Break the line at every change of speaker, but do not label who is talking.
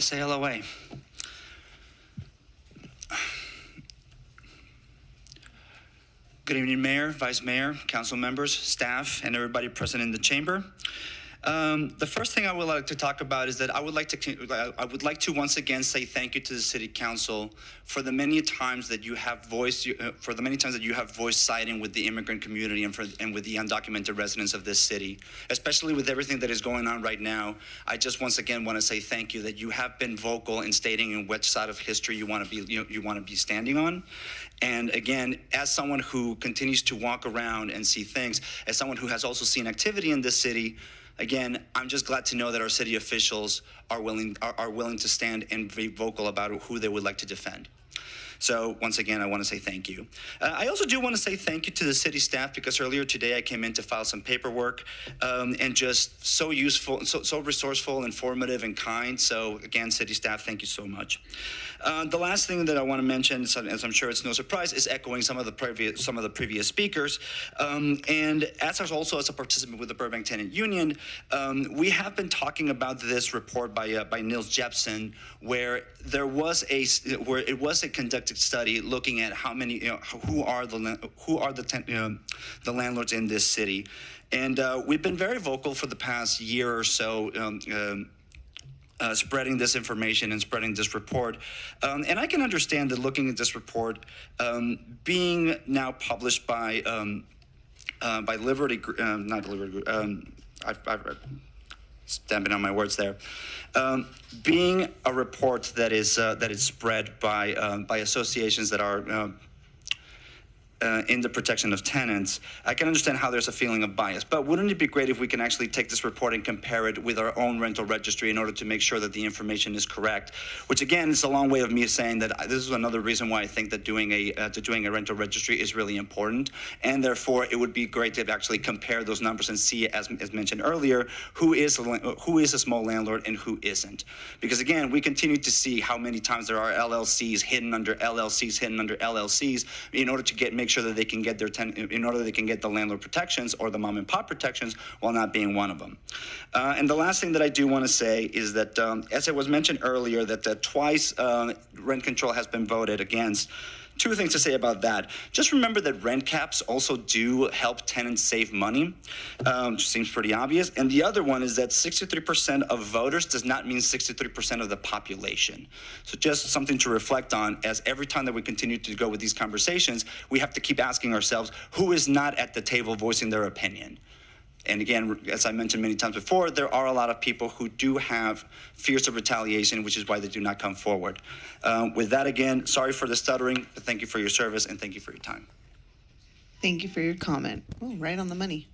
to say LOA. Good evening, Mayor, Vice Mayor, council members, staff, and everybody present in the chamber. The first thing I would like to talk about is that I would like to once again say thank you to the City Council for the many times that you have voiced siding with the immigrant community and with the undocumented residents of this city, especially with everything that is going on right now. I just once again want to say thank you that you have been vocal in stating in which side of history you want to be standing on. And again, as someone who continues to walk around and see things, as someone who has also seen activity in this city, again, I'm just glad to know that our city officials are willing to stand and be vocal about who they would like to defend. So once again, I want to say thank you. I also do want to say thank you to the city staff, because earlier today I came in to file some paperwork, and just so useful, so resourceful, informative, and kind. So again, city staff, thank you so much. The last thing that I want to mention, as I'm sure it's no surprise, is echoing some of the previous speakers. And as a participant with the Burbank Tenant Union, we have been talking about this report by Nils Jepsen, where it was a conducted study looking at how many, who are the landlords in this city, and we've been very vocal for the past year or so. Spreading this information and spreading this report. And I can understand that looking at this report, being now published by Liberty, not Liberty, I've stamping on my words there, being a report that is spread by associations that are in the protection of tenants, I can understand how there's a feeling of bias. But wouldn't it be great if we can actually take this report and compare it with our own rental registry in order to make sure that the information is correct? Which again is a long way of me saying that this is another reason why I think that doing a rental registry is really important, and therefore it would be great to actually compare those numbers and see, as mentioned earlier, who is a small landlord and who isn't. Because again, we continue to see how many times there are LLCs hidden under LLCs in order to make sure that they can get the landlord protections or the mom and pop protections while not being one of them. And the last thing that I do want to say is that, as it was mentioned earlier, that twice rent control has been voted against. Two things to say about that. Just remember that rent caps also do help tenants save money, which seems pretty obvious. And the other one is that 63% of voters does not mean 63% of the population. So just something to reflect on, as every time that we continue to go with these conversations, we have to keep asking ourselves, who is not at the table voicing their opinion? And again, as I mentioned many times before, there are a lot of people who do have fears of retaliation, which is why they do not come forward. With that, again, sorry for the stuttering, but thank you for your service and thank you for your time.
Thank you for your comment. Oh, right on the money.